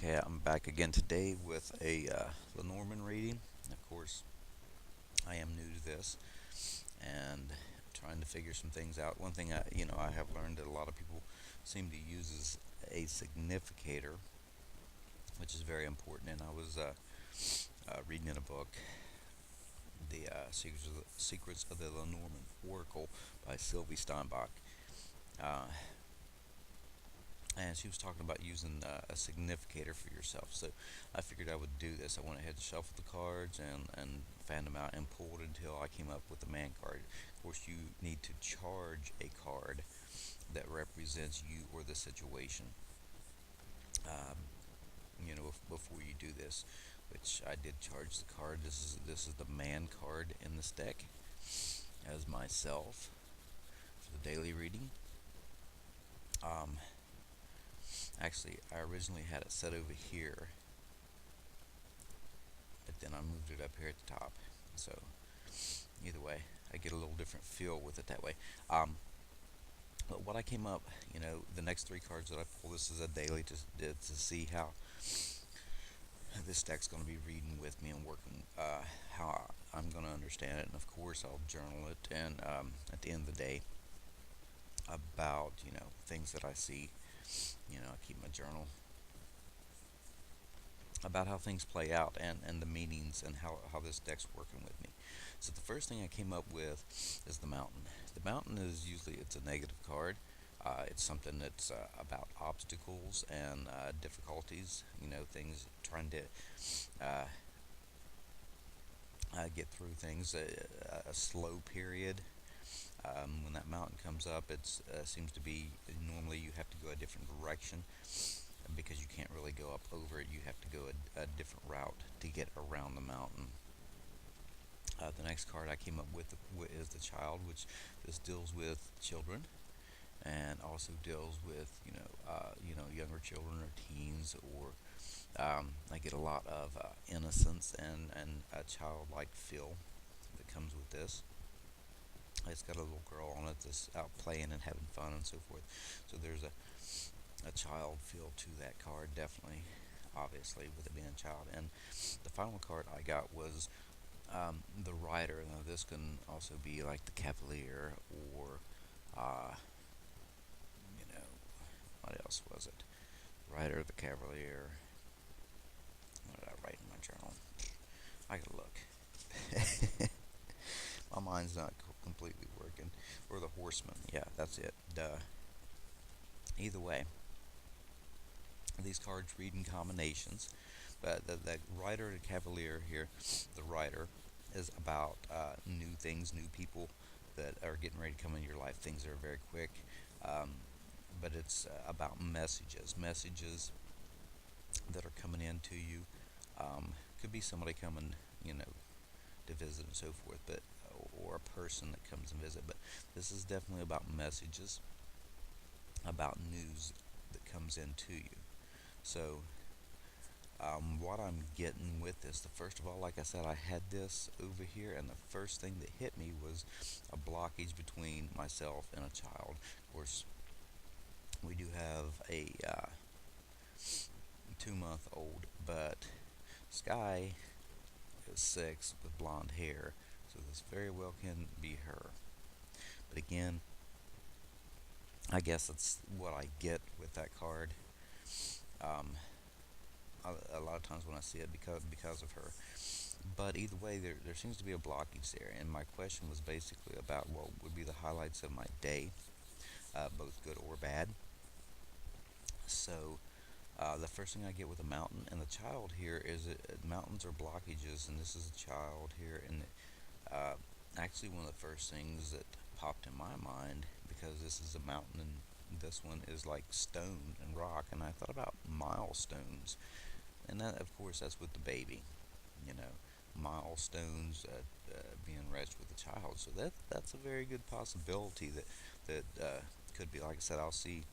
Okay, I'm back again today with a Lenormand reading. Of course, I am new to this and trying to figure some things out. One thing I have learned that a lot of people seem to use is a significator, which is very important. And I was reading in a book, the Secrets of the Lenormand Oracle by Sylvie Steinbach. Uh, and she was talking about using a significator for yourself. So I figured I would do this. I went ahead and shuffled the cards and fanned them out and pulled until I came up with the man card. Of course, you need to charge a card that represents you or the situation. Um, before you do this, which I did charge the card. This is the man card in this deck as myself for the daily reading. Um, Actually, I originally had it set over here, but then I moved it up here at the top. So either way, I get a little different feel with it that way. But what I came up, the next three cards that I pull, this is a daily to see how this deck's going to be reading with me and working, how I'm going to understand it. And of course, I'll journal it. And at the end of the day, about things that I see, I keep my journal about how things play out and the meanings and how this deck's working with me. So the first thing I came up with is the mountain. The mountain is usually it's a negative card. It's something that's about obstacles and difficulties. Things trying to uh, get through things. A slow period. When that mountain comes up, it seems to be normally you have to go a different direction because you can't really go up over it. You have to go a different route to get around the mountain. The next card I came up with is the child, which this deals with children and also deals with younger children or teens or I get a lot of innocence and a childlike feel that comes with this. It's got a little girl on it that's out playing and having fun and so forth. So there's a child feel to that card, definitely, obviously, with it being a child. And the final card I got was the rider. Now, this can also be like the cavalier or, uh, what else was it? Rider, the cavalier. What did I write in my journal? I gotta look. My mind's not completely working. Or the horseman. Yeah, that's it. Duh. Either way, these cards read in combinations. But the rider and cavalier here, the rider, is about new things, new people that are getting ready to come in your life. Things that are very quick. Um, but it's about messages that are coming in to you. Could be somebody coming, to visit and so forth, but or a person that comes and visit. But this is definitely about messages, about news that comes into you. So what I'm getting with this, the first of all, like I said, I had this over here, and the first thing that hit me was a blockage between myself and a child. Of course, we do have a 2-month-old, but Sky is 6 with blonde hair, so this very well can be her. But again, I guess that's what I get with that card. Um, a lot of times when I see it because of her. But either way, there seems to be a blockage there, and my question was basically about what would be the highlights of my day, both good or bad. So the first thing I get with a mountain and the child here is that mountains are blockages, and this is a child here, and uh, actually one of the first things that popped in my mind because this is a mountain and this one is like stone and rock, and I thought about milestones, and that of course that's with the baby, you know, milestones being reached with a child. So that's a very good possibility that could be. Like I said, I'll see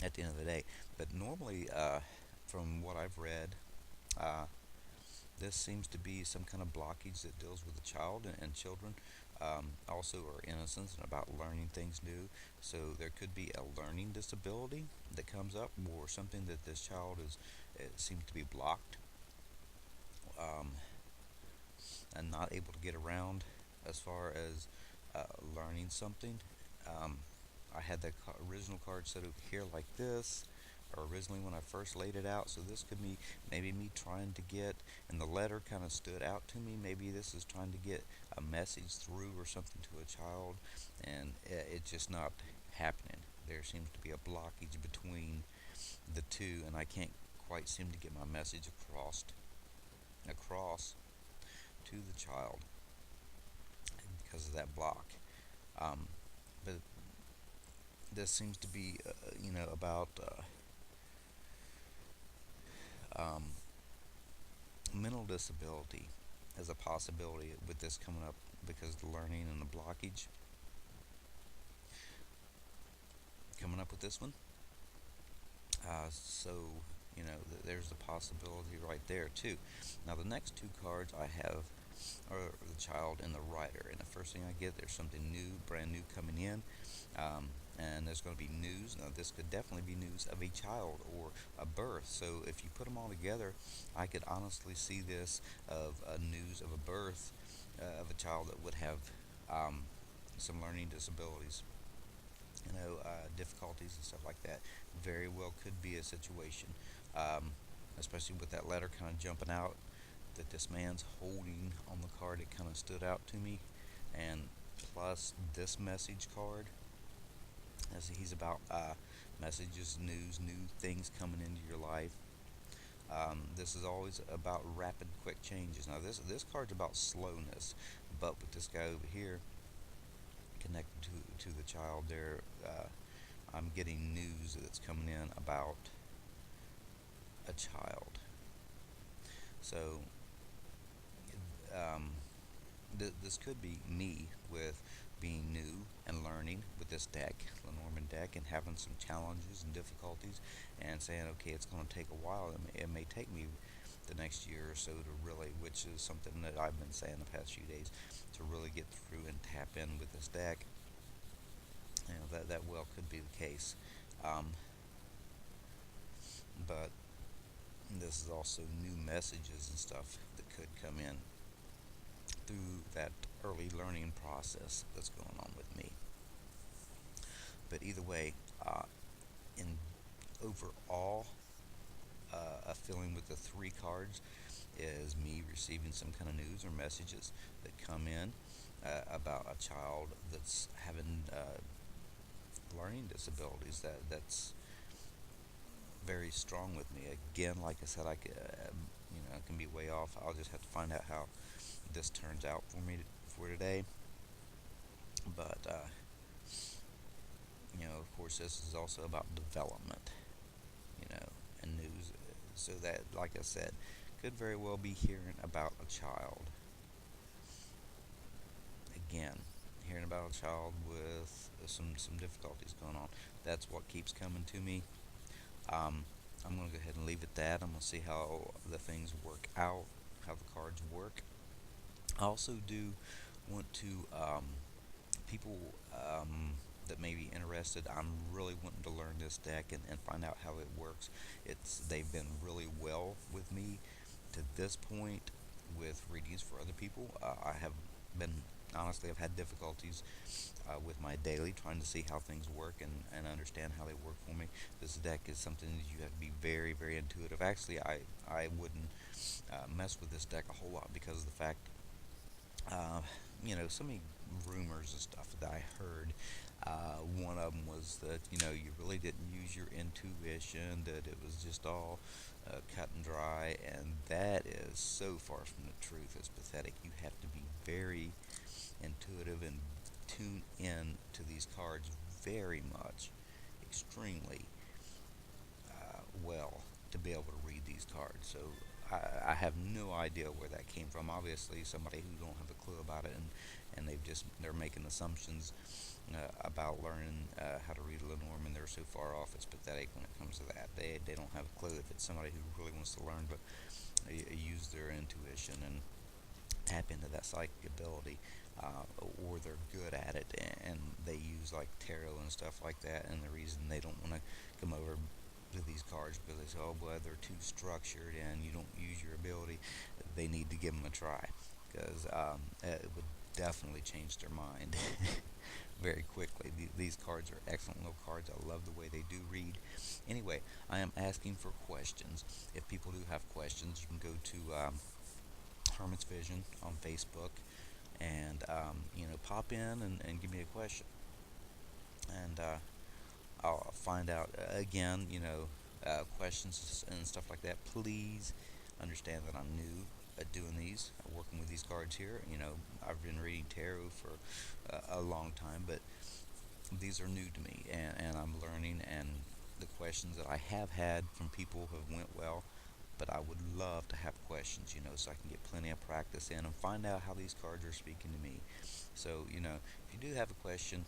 at the end of the day. But normally, from what I've read, uh, this seems to be some kind of blockage that deals with the child and children. also are innocence and about learning things new. So there could be a learning disability that comes up, or something that this child is, it seems to be blocked, um, and not able to get around as far as learning something. Um, I had the original card set over here like this, or originally when I first laid it out. So this could be maybe me trying to get, and the letter kind of stood out to me. Maybe this is trying to get a message through or something to a child, and it's just not happening. There seems to be a blockage between the two, and I can't quite seem to get my message across to the child because of that block. Um, but this seems to be, about um, mental disability as a possibility with this coming up, because the learning and the blockage coming up with this one. So, there's the possibility right there, too. Now, the next two cards I have are the child and the writer. And the first thing I get, there's something new, brand new coming in. And there's going to be news. Now, this could definitely be news of a child or a birth. So, if you put them all together, I could honestly see this of a news of a birth of a child that would have um, some learning disabilities, difficulties and stuff like that. Very well could be a situation, um, especially with that letter kind of jumping out that this man's holding on the card. It kind of stood out to me, and plus this message card, as he's about messages, news, new things coming into your life. This is always about rapid, quick changes. Now, this card's about slowness, but with this guy over here connected to the child, there, I'm getting news that's coming in about a child. So, um, this could be me with being new and learning with this deck, Lenormand deck, and having some challenges and difficulties, and saying, okay, it's going to take a while. It may take me the next year or so to really, which is something that I've been saying the past few days, to really get through and tap in with this deck. That well could be the case. Um, but this is also new messages and stuff that could come in through that early learning process that's going on with me. But either way, in overall, a feeling with the three cards is me receiving some kind of news or messages that come in about a child that's having learning disabilities. That's very strong with me. Again, like I said, I can be way off. I'll just have to find out how this turns out for me for today. But of course, this is also about development, and news. So that, like I said, could very well be hearing about a child. Again, hearing about a child with some difficulties going on. That's what keeps coming to me. Um, I'm going to go ahead and leave it at that. I'm going to see how the things work out, how the cards work. I also do want to, people that may be interested, I'm really wanting to learn this deck and find out how it works. They've been really well with me to this point with readings for other people. I have been, honestly, I've had difficulties with my daily, trying to see how things work and understand how they work for me. This deck is something that you have to be very, very intuitive. Actually, I wouldn't mess with this deck a whole lot because of the fact, uh, so many rumors and stuff that I heard. One of them was that, you really didn't use your intuition, that it was just all cut and dry, and that is so far from the truth. It's pathetic. You have to be very intuitive and tune in to these cards very much, extremely well, to be able to read these cards. So I have no idea where that came from. Obviously, somebody who don't have a clue about it, and they're making assumptions about learning how to read Lenormand. They're so far off. It's pathetic when it comes to that. They don't have a clue. If it's somebody who really wants to learn, but use their intuition and tap into that psychic ability, or they're good at it, and they use like tarot and stuff like that. And the reason they don't want to come over to these cards because they say, oh boy, they're too structured and you don't use your ability, they need to give them a try, because it would definitely change their mind very quickly. These cards are excellent little cards. I love the way they do read. Anyway, I am asking for questions. If people do have questions, you can go to Hermit's Vision on Facebook, and pop in and give me a question, and I'll find out again. Questions and stuff like that. Please understand that I'm new at doing these, working with these cards here. I've been reading tarot for a long time, but these are new to me, and I'm learning. And the questions that I have had from people have went well, but I would love to have questions, so I can get plenty of practice in and find out how these cards are speaking to me. So, if you do have a question,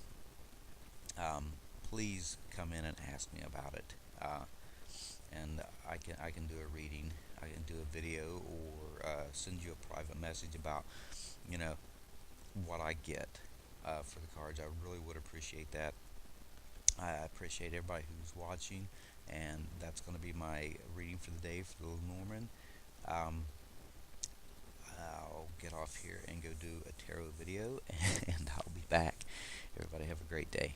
um, please come in and ask me about it. And I can do a reading, I can do a video, or send you a private message about, you know, what I get for the cards. I really would appreciate that. I appreciate everybody who's watching, and that's going to be my reading for the day for the Lenormand. Um, I'll get off here and go do a tarot video, and I'll be back. Everybody have a great day.